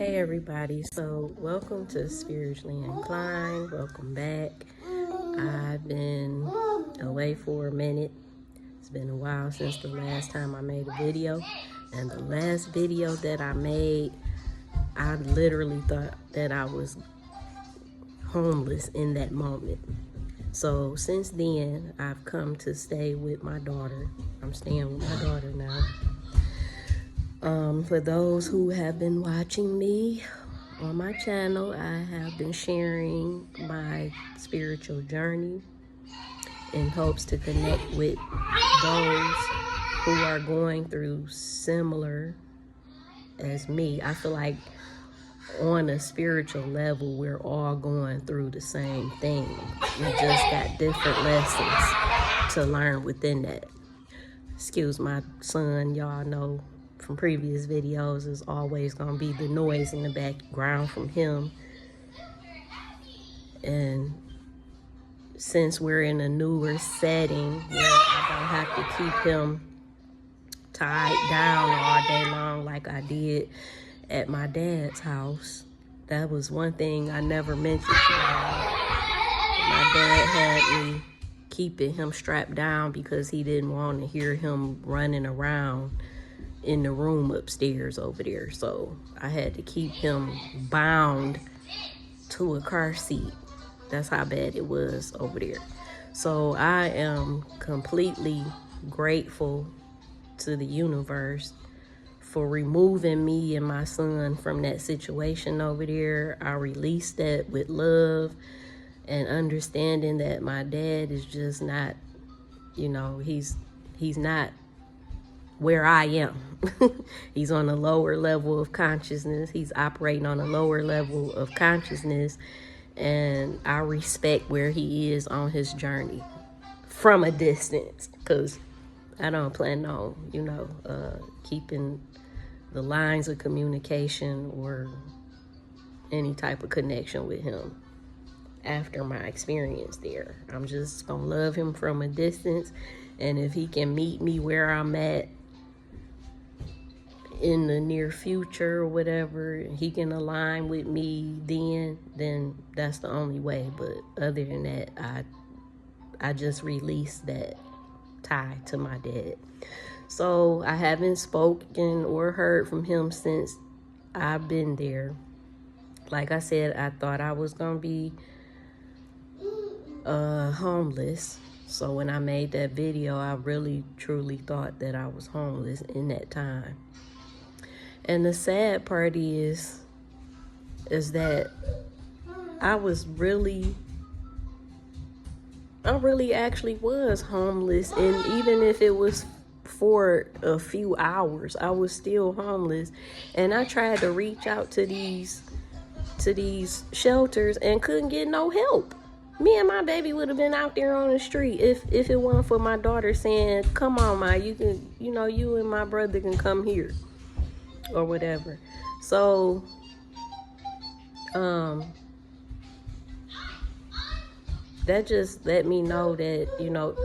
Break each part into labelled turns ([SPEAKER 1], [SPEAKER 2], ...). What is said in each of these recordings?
[SPEAKER 1] Hey everybody, so welcome to Spiritually Inclined. Welcome back. I've been away for a minute. It's been a while since the last time I made a video, and the last video that I made, I literally thought that I was homeless in that moment. So since then, I've come to stay with my daughter. I'm staying with my daughter now. For those who have been watching me on my channel, I have been sharing my spiritual journey in hopes to connect with those who are going through similar as me. I feel like on a spiritual level, we're all going through the same thing. We just got different lessons to learn within that. Excuse my son, y'all know from previous videos, is always going to be the noise in the background from him. And since we're in a newer setting where I don't have to keep him tied down all day long like I did at my dad's house, that was one thing I never mentioned to y'all. My dad had me keeping him strapped down because he didn't want to hear him running around in the room upstairs over there. So I had to keep him bound to a car seat. That's how bad it was over there. So I am completely grateful to the universe for removing me and my son from that situation over there. I released that with love and understanding that my dad is just not, he's not where I am. He's on a lower level of consciousness. He's operating on a lower level of consciousness, and I respect where he is on his journey from a distance, because I don't plan on, keeping the lines of communication or any type of connection with him after my experience there. I'm just gonna love him from a distance, and if he can meet me where I'm at in the near future or whatever, he can align with me then that's the only way. But other than that, I just released that tie to my dad. So I haven't spoken or heard from him since I've been there. Like I said, I thought I was gonna be homeless. So when I made that video, I really truly thought that I was homeless in that time. And the sad part is that I really actually was homeless. And even if it was for a few hours, I was still homeless. And I tried to reach out to these shelters and couldn't get no help. Me and my baby would have been out there on the street if it weren't for my daughter saying, "Come on, Ma, you can, you and my brother can come here," or whatever. So that just let me know that,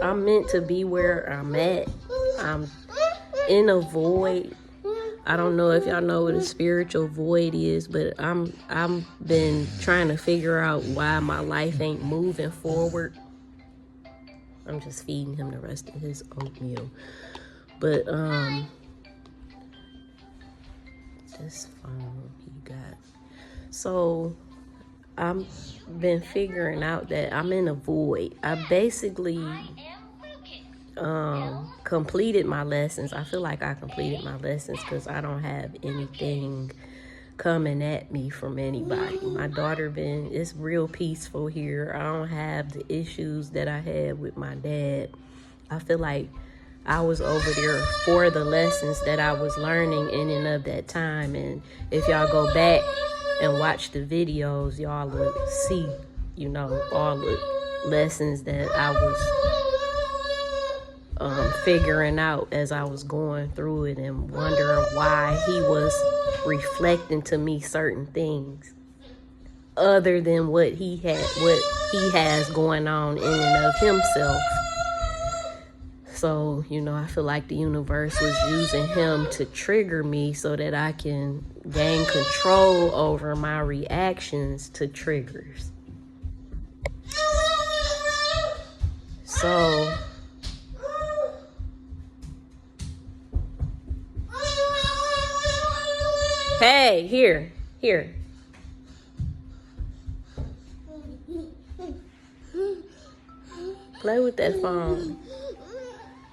[SPEAKER 1] I'm meant to be where I'm at. I'm in a void. I don't know if y'all know what a spiritual void is, but I'm been trying to figure out why my life ain't moving forward. I'm just feeding him the rest of his oatmeal. But this phone he got. So I've been figuring out that I'm in a void. I basically completed my lessons. I feel like I completed my lessons because I don't have anything coming at me from anybody. My daughter it's real peaceful here. I don't have the issues that I had with my dad. I feel like I was over there for the lessons that I was learning in and of that time. And if y'all go back and watch the videos, y'all will see, all the lessons that I was figuring out as I was going through it, and wondering why he was reflecting to me certain things other than what he has going on in and of himself. So, you know, I feel like the universe was using him to trigger me so that I can gain control over my reactions to triggers. So, hey, here. Play with that phone.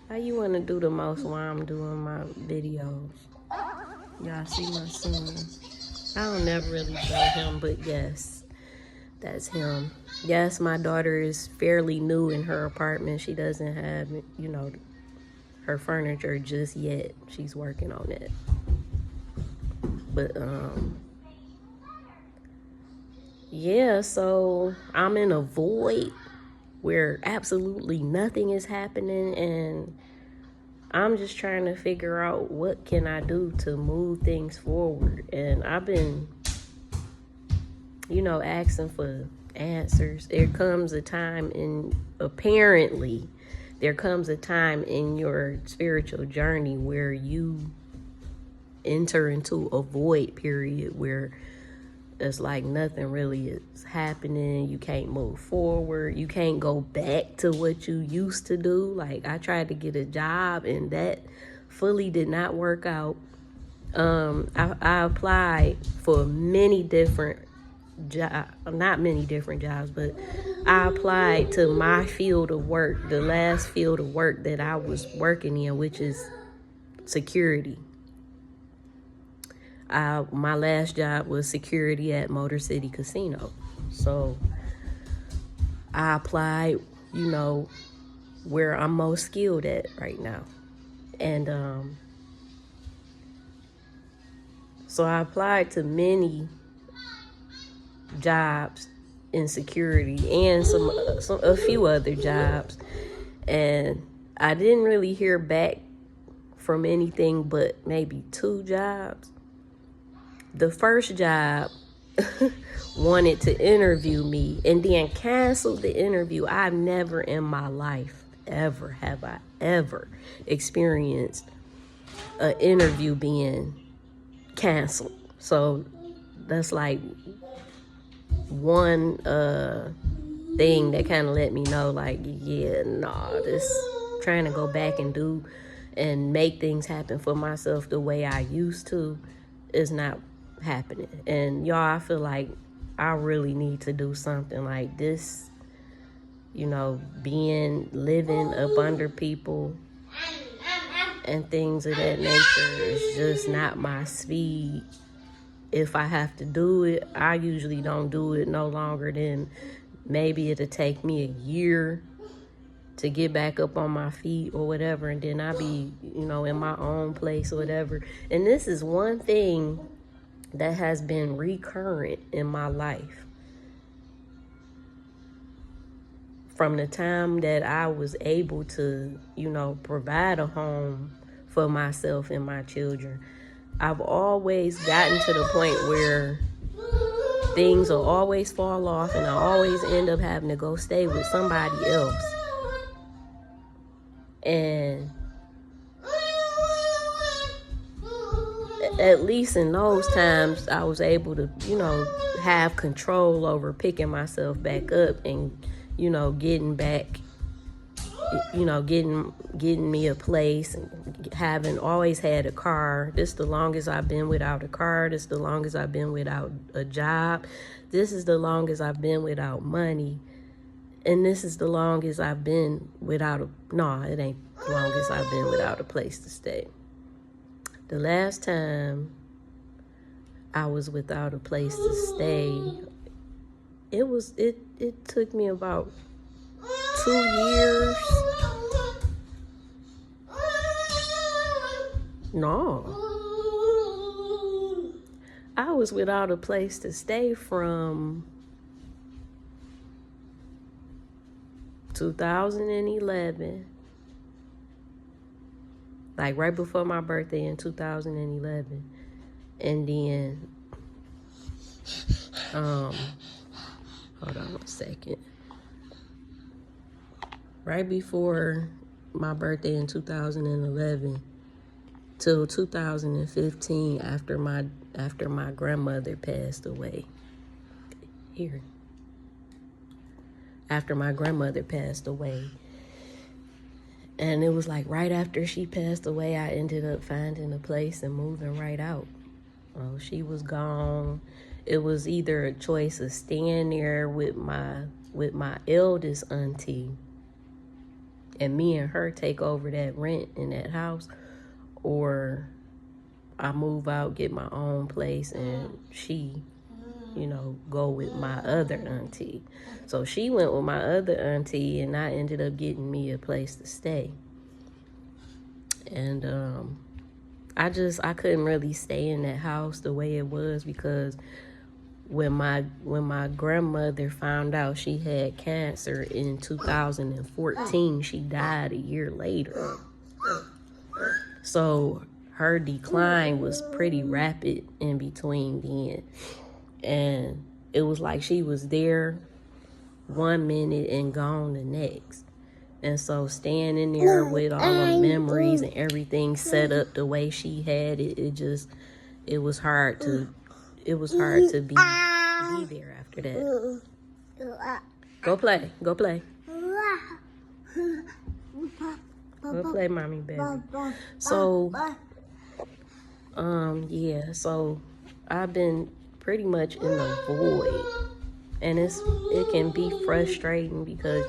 [SPEAKER 1] How you want to do the most while I'm doing my videos? Y'all see my son? I don't never really show him, but yes, that's him. Yes, my daughter is fairly new in her apartment. She doesn't have, you know, her furniture just yet. She's working on it. But, yeah, so I'm in a void where absolutely nothing is happening, and I'm just trying to figure out what can I do to move things forward. And I've been, you know, asking for answers. There comes a time apparently, there comes a time in your spiritual journey where you enter into a void period where it's like nothing really is happening. You can't move forward. You can't go back to what you used to do. Like, I tried to get a job and that fully did not work out. I applied for many different jobs, not many different jobs, but I applied to my field of work, the last field of work that I was working in, which is security. My last job was security at Motor City Casino. So I applied, you know, where I'm most skilled at right now. And so I applied to many jobs in security and a few other jobs. And I didn't really hear back from anything but maybe 2 jobs. The first job wanted to interview me and then canceled the interview. I've never in my life have I ever experienced an interview being canceled. So that's like one thing that kind of let me know, like, yeah, nah, this trying to go back and make things happen for myself the way I used to is not happening. And y'all, I feel like I really need to do something like this. You know, living up under people and things of that nature is just not my speed. If I have to do it, I usually don't do it no longer than maybe it'll take me a year to get back up on my feet or whatever, and then I'll be, you know, in my own place or whatever. And this is one thing that has been recurrent in my life. From the time that I was able to, you know, provide a home for myself and my children, I've always gotten to the point where things will always fall off and I always end up having to go stay with somebody else. And at least in those times, I was able to, you know, have control over picking myself back up and, you know, getting back, you know, getting me a place and having always had a car. This is the longest I've been without a car. This is the longest I've been without a job. This is the longest I've been without money. And this is the longest I've been without it ain't the longest I've been without a place to stay. The last time I was without a place to stay, it took me about 2 years. No. I was without a place to stay from 2011, like right before my birthday in 2011, and then hold on a second, right before my birthday in 2011 till 2015 after my grandmother passed away. Here. After my grandmother passed away. And it was like right after she passed away, I ended up finding a place and moving right out. Well, she was gone. It was either a choice of staying there with my eldest auntie and me and her take over that rent in that house, or I move out, get my own place, and she, go with my other auntie. So she went with my other auntie, and I ended up getting me a place to stay. And I couldn't really stay in that house the way it was, because when my grandmother found out she had cancer in 2014, she died a year later. So her decline was pretty rapid in between then. And it was like she was there one minute and gone the next. And so staying in there with all the memories and everything set up the way she had it, it was hard to be there after that. Go play. Go play, mommy, baby. So, so I've been pretty much in the void. And it can be frustrating because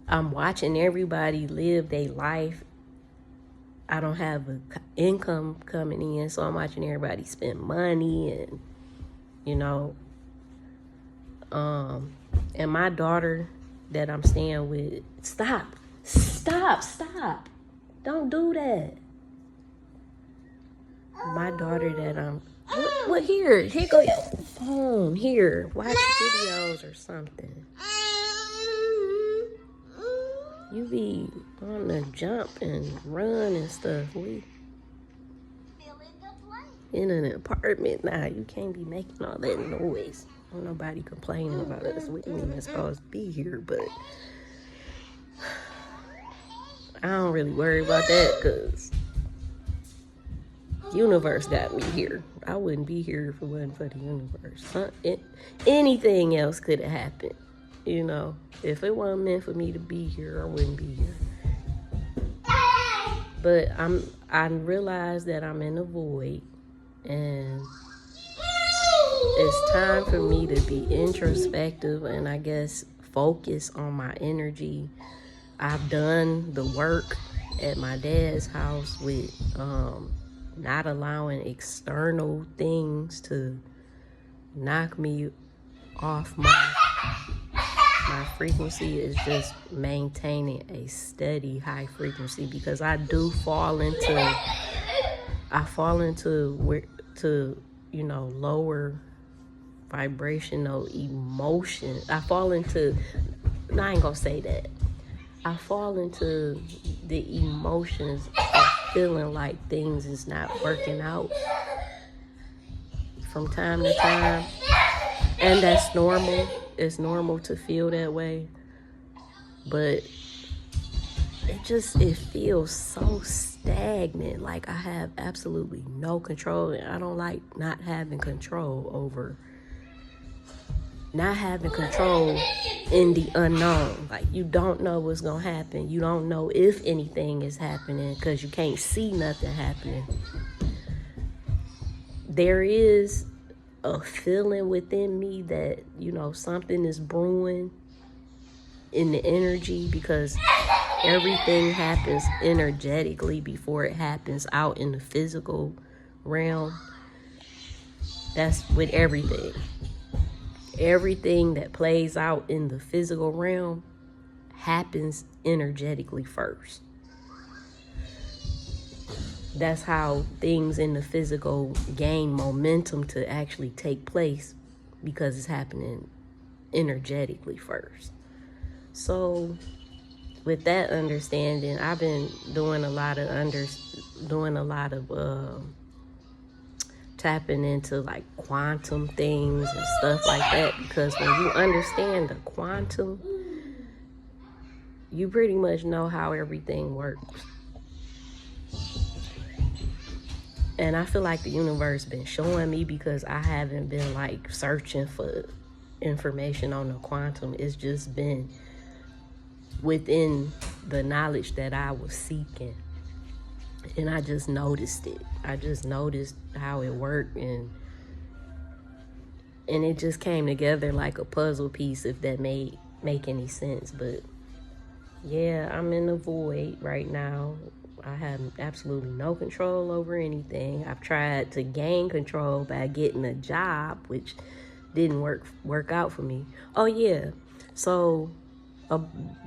[SPEAKER 1] I'm watching everybody live their life. I don't have an income coming in, so I'm watching everybody spend money and, and my daughter that I'm staying with, stop. Don't do that. My daughter that I'm, what here go your phone, here, watch videos or something. You be on the jump and run and stuff. We in an apartment now. You can't be making all that noise. Don't nobody complaining about us. We ain't even supposed to be here, but I don't really worry about that because universe got me here. I wouldn't be here if it wasn't for the universe. Anything else could have happened. If it wasn't meant for me to be here, I wouldn't be here. But I realize that I'm in a void, and it's time for me to be introspective and I guess focus on my energy. I've done the work at my dad's house with not allowing external things to knock me off my frequency, is just maintaining a steady high frequency, because I do fall into lower vibrational emotion. I ain't gonna say that. I fall into the emotions of feeling like things is not working out from time to time. And that's normal. It's normal to feel that way. But it feels so stagnant. Like I have absolutely no control. And I don't like not having control in the unknown. Like you don't know what's going to happen. You don't know if anything is happening because you can't see nothing happening. There is a feeling within me that, something is brewing in the energy, because everything happens energetically before it happens out in the physical realm. That's with everything. Everything that plays out in the physical realm happens energetically first. That's how things in the physical gain momentum to actually take place, because it's happening energetically first. So with that understanding, I've been doing a lot of tapping into like quantum things and stuff like that, because when you understand the quantum, you pretty much know how everything works. And I feel like the universe been showing me, because I haven't been like searching for information on the quantum. It's just been within the knowledge that I was seeking. And I just noticed it. I just noticed how it worked, and it just came together like a puzzle piece, if that make any sense. But yeah, I'm in the void right now. I have absolutely no control over anything. I've tried to gain control by getting a job, which didn't work out for me. Oh yeah, so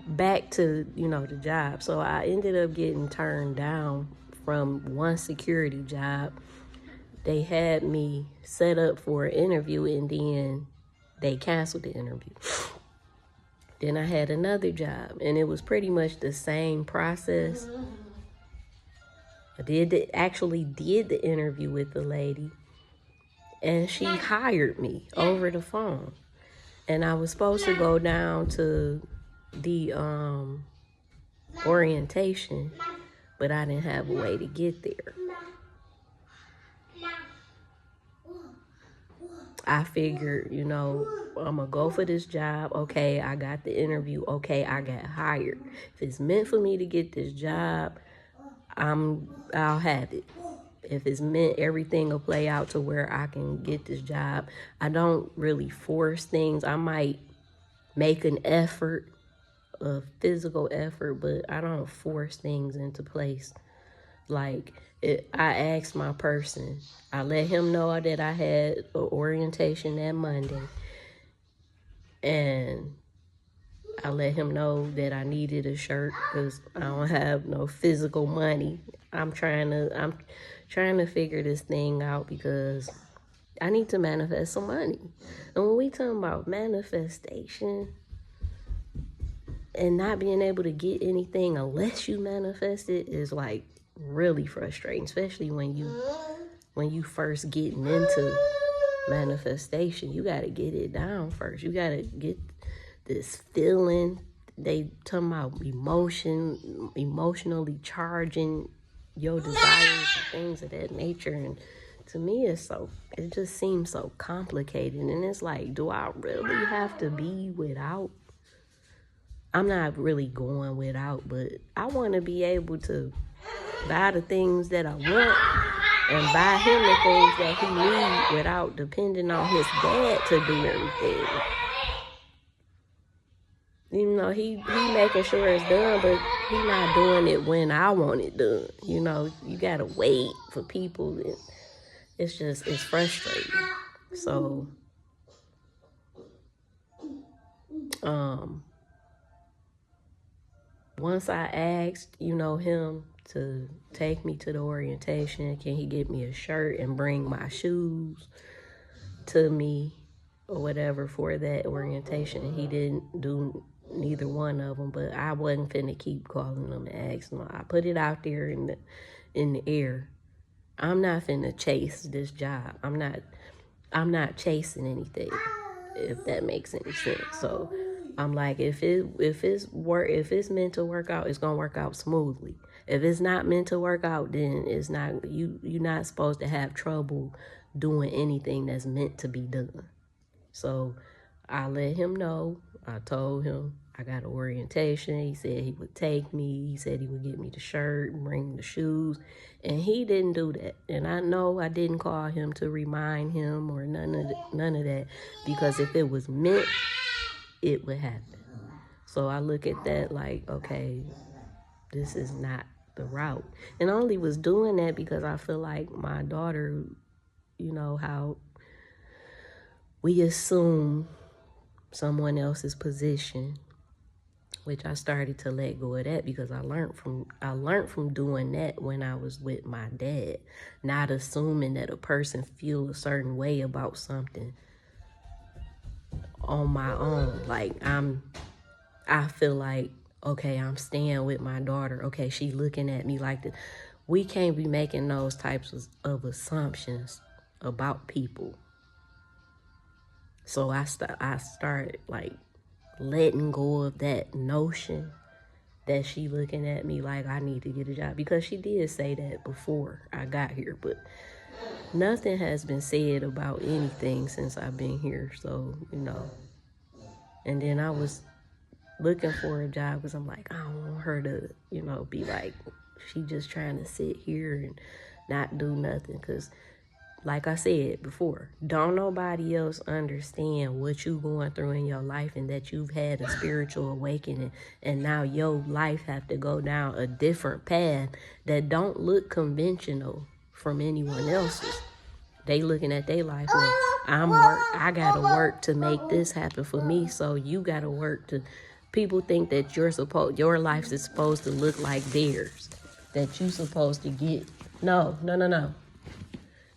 [SPEAKER 1] back to the job. So I ended up getting turned down from one security job. They had me set up for an interview, and then they canceled the interview. Then I had another job, and it was pretty much the same process. I actually did the interview with the lady, and she hired me over the phone. And I was supposed to go down to the orientation, but I didn't have a way to get there. I figured, I'm going to go for this job. Okay, I got the interview. Okay, I got hired. If it's meant for me to get this job, I'll have it. If it's meant, everything will play out to where I can get this job. I don't really force things. I might make an effort, a physical effort, but I don't force things into place. Like, I asked my person, I let him know that I had an orientation that Monday, and I let him know that I needed a shirt because I don't have no physical money. I'm trying to figure this thing out, because I need to manifest some money. And when we talking about manifestation and not being able to get anything unless you manifest it, is like really frustrating, especially when you first getting into manifestation. You got to get it down first. You got to get this feeling. They talking about emotionally charging your desires and things of that nature. And to me, it just seems so complicated. And it's like, do I really have to be without? I'm not really going without, but I want to be able to buy the things that I want and buy him the things that he needs without depending on his dad to do everything. He making sure it's done, but he not doing it when I want it done. You gotta wait for people. It's frustrating. So, once I asked, him to take me to the orientation, can he get me a shirt and bring my shoes to me or whatever for that orientation? He didn't do neither one of them, but I wasn't finna keep calling them and asking them. I put it out there in the air. I'm not finna chase this job. I'm not chasing anything, if that makes any sense. So I'm like, if it's meant to work out, it's gonna work out smoothly. If it's not meant to work out, then it's not. You're not supposed to have trouble doing anything that's meant to be done. So I let him know. I told him I got an orientation. He said he would take me. He said he would get me the shirt and bring the shoes. And he didn't do that. And I know I didn't call him to remind him or none of that. Because if it was meant, it would happen. So I look at that like, okay, this is not the route. And I only was doing that because I feel like my daughter, how we assume someone else's position, which I started to let go of that because I learned from doing that when I was with my dad, not assuming that a person feel a certain way about something on my own. Like I feel like, okay, I'm staying with my daughter. Okay, she looking at me like this. We can't be making those types of assumptions about people. So I started like letting go of that notion that she looking at me like I need to get a job, because she did say that before I got here, but nothing has been said about anything since I've been here. So, and then I was looking for a job because I'm like, I don't want her to, be like, she just trying to sit here and not do nothing. Because like I said before, don't nobody else understand what you going through in your life, and that you've had a spiritual awakening, and now your life have to go down a different path that don't look conventional from anyone else's. They looking at their life, well, I gotta work to make this happen for me, so you gotta work to. People think that your life is supposed to look like theirs, that you supposed to get. No.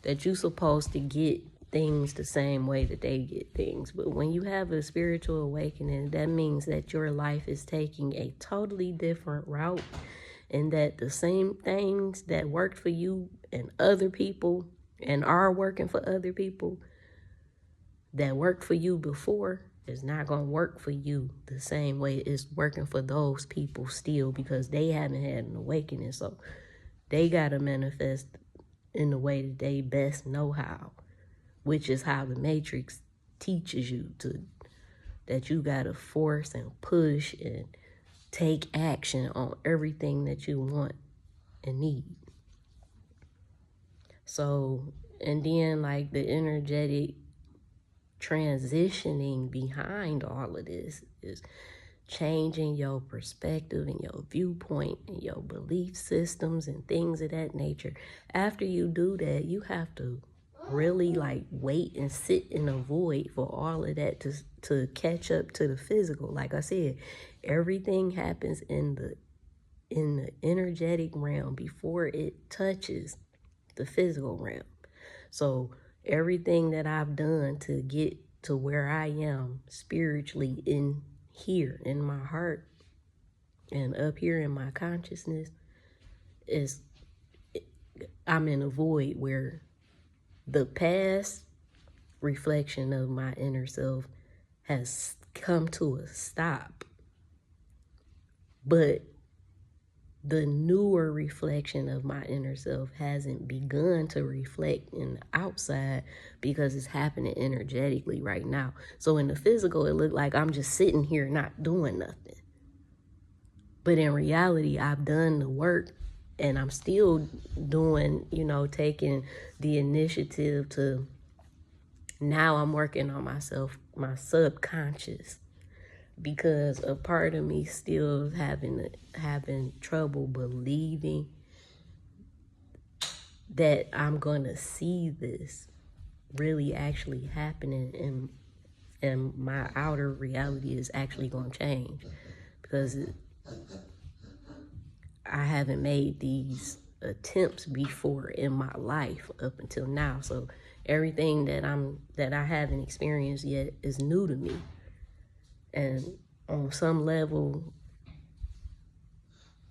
[SPEAKER 1] That you supposed to get things the same way that they get things. But when you have a spiritual awakening, that means that your life is taking a totally different route, and that the same things that worked for you and other people and are working for other people that worked for you before is not going to work for you the same way it's working for those people still, because they haven't had an awakening. So they got to manifest in the way that they best know how, which is how the Matrix teaches you to, that you got to force and push and take action on everything that you want and need. So, and then like the energetic transitioning behind all of this is changing your perspective and your viewpoint and your belief systems and things of that nature. After you do that, you have to really like wait and sit in a void for all of that to catch up to the physical. Like I said, everything happens in the energetic realm before it touches the physical realm. So everything that I've done to get to where I am spiritually in here in my heart and up here in my consciousness is, I'm in a void where the past reflection of my inner self has come to a stop, but the newer reflection of my inner self hasn't begun to reflect in the outside, because it's happening energetically right now. So in the physical, it looked like I'm just sitting here not doing nothing. But in reality, I've done the work, and I'm still doing, taking the initiative to, now I'm working on myself, my subconscious, because a part of me still having trouble believing that I'm going to see this really actually happening, and my outer reality is actually going to change, because I haven't made these attempts before in my life up until now. So everything that I haven't experienced yet is new to me. And on some level,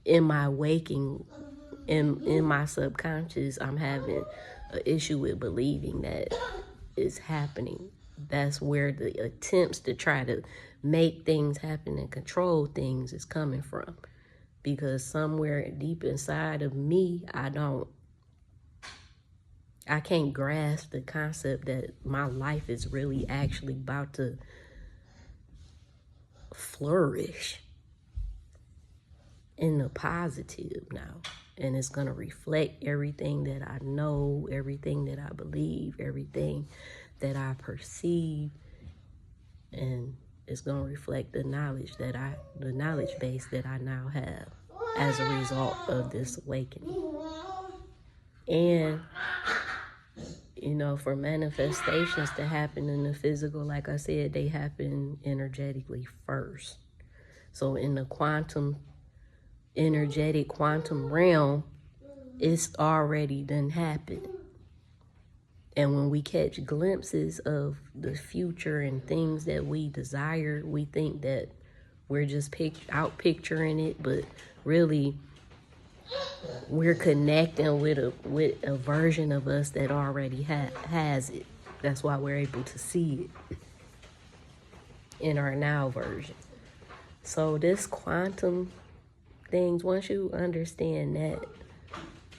[SPEAKER 1] in my waking, in my subconscious, I'm having an issue with believing that it's happening. That's where the attempts to try to make things happen and control things is coming from. Because somewhere deep inside of me, I can't grasp the concept that my life is really actually about to flourish in the positive now. And it's going to reflect everything that I know, everything that I believe, everything that I perceive. And it's going to reflect the knowledge base that I now have as a result of this awakening. And, for manifestations to happen in the physical, like I said, they happen energetically first. So in the energetic quantum realm, it's already done happened. And when we catch glimpses of the future and things that we desire, we think that we're just picturing it, but really we're connecting with a version of us that already has it. That's why we're able to see it in our now version. So this quantum things, once you understand that,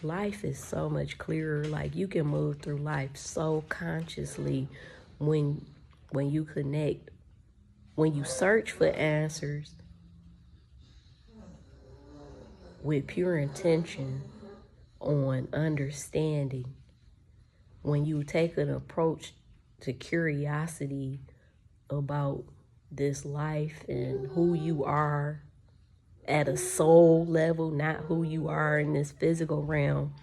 [SPEAKER 1] life is so much clearer. Like, you can move through life so consciously when you connect, when you search for answers with pure intention on understanding, when you take an approach to curiosity about this life and who you are at a soul level, not who you are in this physical realm.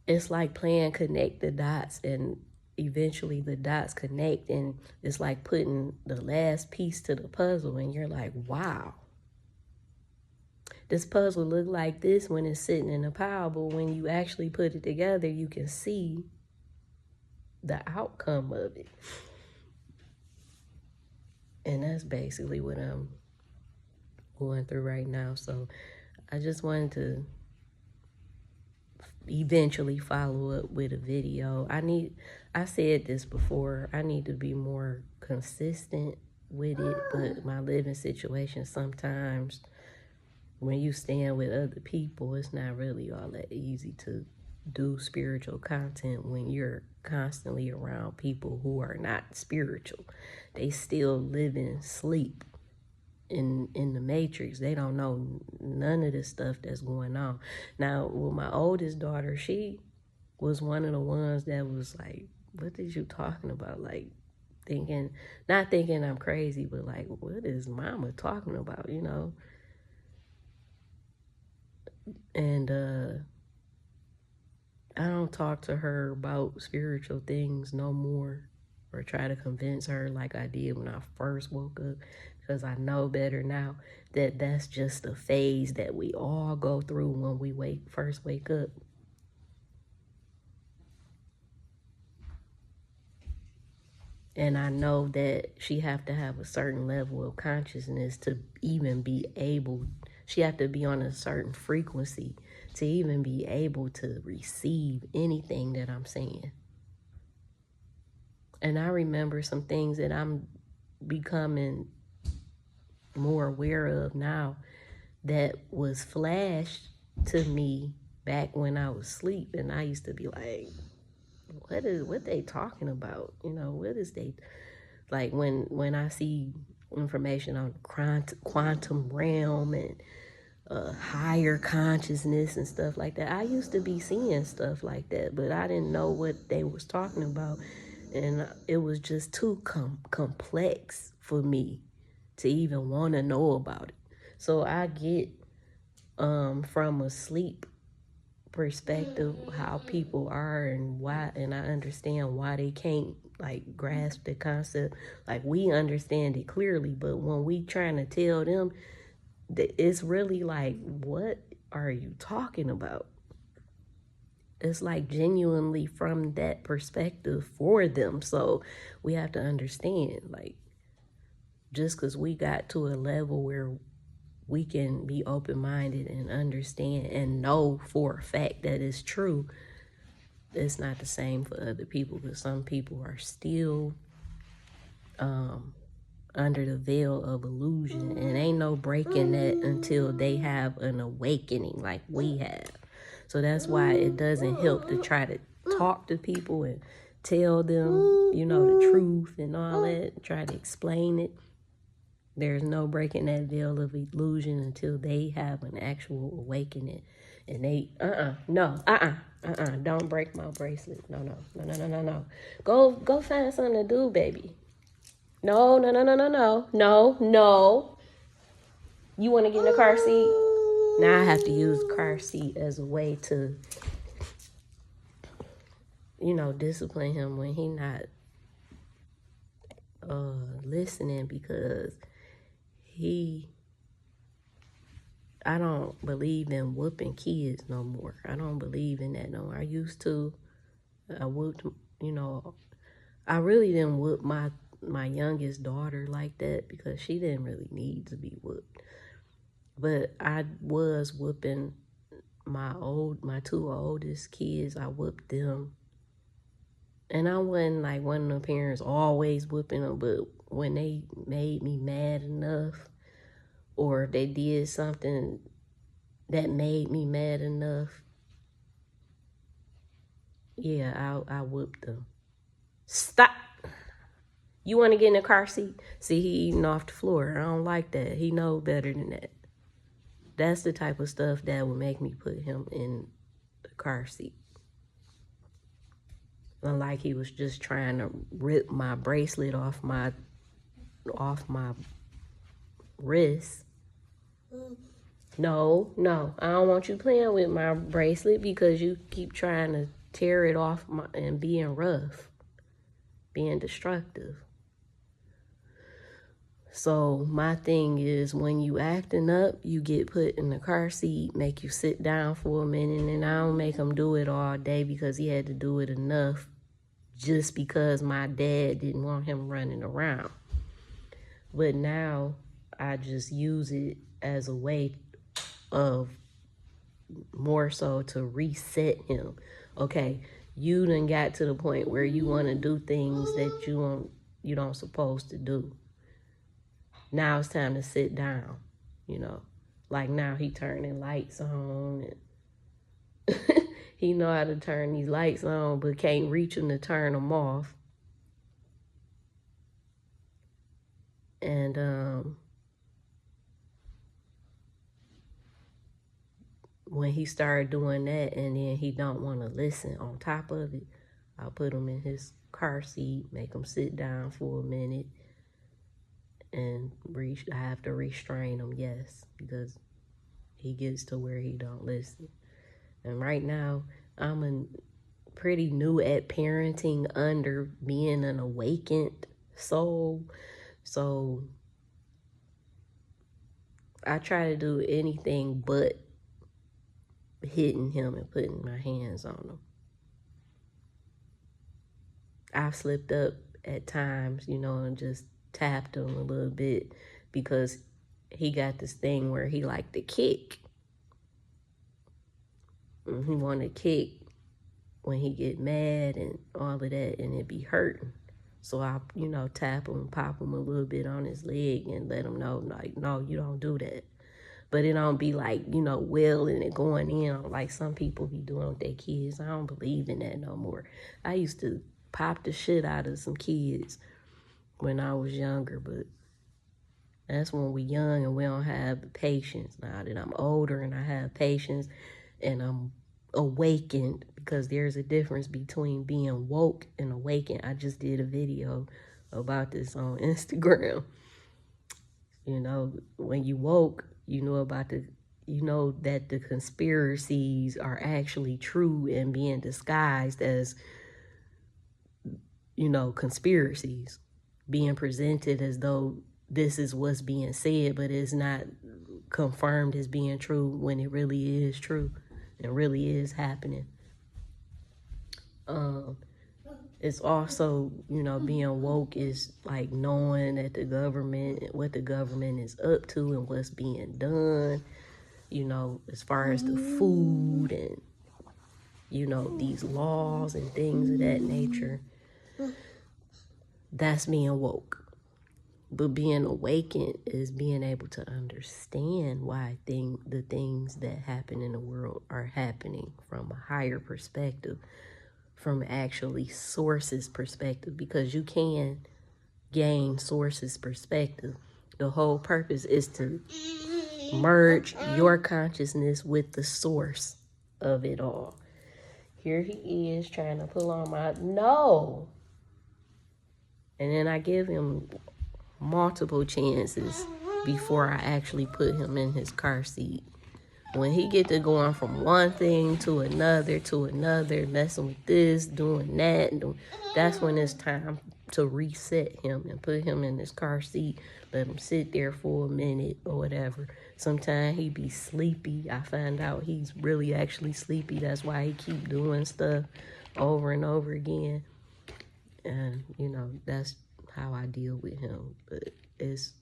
[SPEAKER 1] It's like playing connect the dots, and eventually the dots connect, and it's like putting the last piece to the puzzle, and you're like, wow, this puzzle look like this when it's sitting in a pile, but when you actually put it together, you can see the outcome of it. And that's basically what I'm going through right now. So I just wanted to eventually follow up with a video. I said this before, I need to be more consistent with it, but my living situation, sometimes when you stand with other people, it's not really all that easy to do spiritual content when you're constantly around people who are not spiritual. They still live in sleep in the matrix. They don't know none of the stuff that's going on. Now, with my oldest daughter, she was one of the ones that was like, what is you talking about? Like, not thinking I'm crazy, but like, what is mama talking about, you know? And I don't talk to her about spiritual things no more, or try to convince her like I did when I first woke up, because I know better now that that's just a phase that we all go through when we first wake up. And I know that she have to have a certain level of consciousness to even be able, she have to be on a certain frequency to even be able to receive anything that I'm saying. And I remember some things that I'm becoming more aware of now that was flashed to me back when I was asleep, and I used to be like, what they talking about? You know, what is they like when I see information on quantum realm and higher consciousness and stuff like that. I used to be seeing stuff like that, but I didn't know what they was talking about, and it was just too complex for me to even want to know about it. So I get from a sleep perspective how people are and why, and I understand why they can't like grasp the concept. Like, we understand it clearly, but when we trying to tell them, it's really like, what are you talking about? It's like genuinely from that perspective for them. So we have to understand, like, just because we got to a level where we can be open-minded and understand and know for a fact that it's true, it's not the same for other people, because some people are still under the veil of illusion, and ain't no breaking that until they have an awakening like we have. So that's why it doesn't help to try to talk to people and tell them, you know, the truth and all that, try to explain it. There's no breaking that veil of illusion until they have an actual awakening. And they, don't break my bracelet. No. Go find something to do, baby. No. You want to get in the car seat? Now I have to use the car seat as a way to, you know, discipline him when he not listening, because I don't believe in whooping kids no more. I don't believe in that no more. I used to. I whooped, you know, I really didn't whoop my youngest daughter like that, because she didn't really need to be whooped. But I was whooping my two oldest kids. I whooped them. And I wasn't like one of the parents always whooping them, but when they made me mad enough, or if they did something that made me mad enough, yeah, I whooped them. Stop. You want to get in the car seat? See, he eating off the floor. I don't like that. He know better than that. That's the type of stuff that would make me put him in the car seat. Unlike he was just trying to rip my bracelet off my wrist. No, I don't want you playing with my bracelet because you keep trying to tear it off and being rough, being destructive. So my thing is, when you acting up, you get put in the car seat, make you sit down for a minute, and I don't make him do it all day because he had to do it enough just because my dad didn't want him running around. But now I just use it as a way of more so to reset him. Okay, you done got to the point where you want to do things that you don't supposed to do. Now it's time to sit down, you know. Like now he turning lights on and he know how to turn these lights on but can't reach them to turn them off. And when he started doing that and then he don't want to listen on top of it, I'll put him in his car seat, make him sit down for a minute, and I have to restrain him, yes, because he gets to where he don't listen. And right now, I'm pretty new at parenting under being an awakened soul. So I try to do anything but hitting him and putting my hands on him. I've slipped up at times, you know, and just tapped him a little bit because he got this thing where he liked to kick. And he want to kick when he get mad and all of that, and it be hurting. So I, you know, tap him, pop him a little bit on his leg and let him know, like, no, you don't do that. But it don't be like, you know, wailing and going in like some people be doing with their kids. I don't believe in that no more. I used to pop the shit out of some kids when I was younger, but that's when we young and we don't have patience. Now that I'm older and I have patience and I'm awakened, because there's a difference between being woke and awakened. I just did a video about this on Instagram. You know, when you woke, you know that the conspiracies are actually true and being disguised as, you know, conspiracies, being presented as though this is what's being said, but it's not confirmed as being true when it really is true and really is happening. It's also, you know, being woke is like knowing that what the government is up to and what's being done, you know, as far as the food and, you know, these laws and things of that nature. That's being woke. But being awakened is being able to understand why the things that happen in the world are happening from a higher perspective, from actually sources perspective, because you can gain sources perspective. The whole purpose is to merge your consciousness with the source of it all. Here he is trying to pull on my no. And then I give him multiple chances before I actually put him in his car seat. When he get to going from one thing to another, messing with this, doing that, that's when it's time to reset him and put him in his car seat, let him sit there for a minute or whatever. Sometimes he be sleepy. I find out he's really actually sleepy. That's why he keep doing stuff over and over again. And, you know, that's how I deal with him. But it's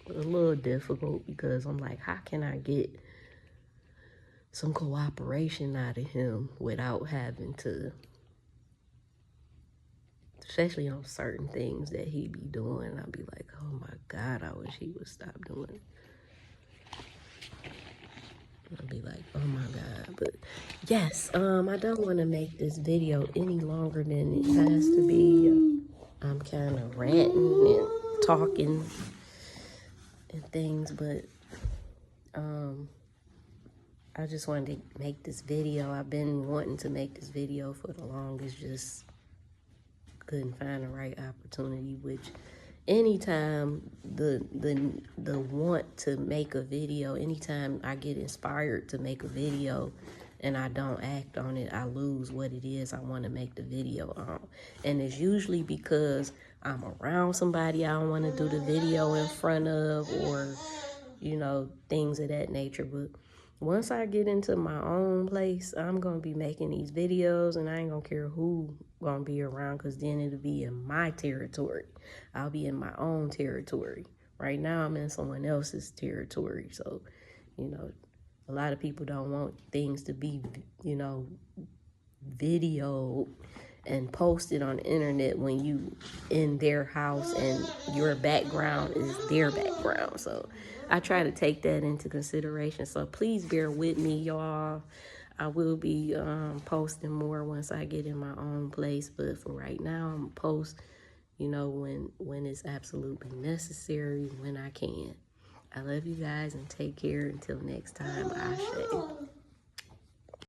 [SPEAKER 1] a little difficult because I'm like, how can I get some cooperation out of him without having to, especially on certain things that he be doing, I'll be like, oh my God, I wish he would stop doing it. I'll be like, oh my God. But yes, I don't want to make this video any longer than it has to be. I'm kind of ranting and talking and things, but I just wanted to make this video. I've been wanting to make this video for the longest, just couldn't find the right opportunity, which anytime the want to make a video, anytime I get inspired to make a video and I don't act on it, I lose what it is I want to make the video on. And it's usually because I'm around somebody I don't want to do the video in front of, or you know, things of that nature. But once I get into my own place, I'm going to be making these videos, and I ain't going to care who going to be around, because then it'll be in my territory. I'll be in my own territory. Right now, I'm in someone else's territory. So, you know, a lot of people don't want things to be, you know, video and posted on the internet when you in their house and your background is their background. So I try to take that into consideration. So please bear with me, y'all. I will be posting more once I get in my own place, but for right now, I'm post, you know, when it's absolutely necessary, when I can. I love you guys, and take care until next time. Ashe.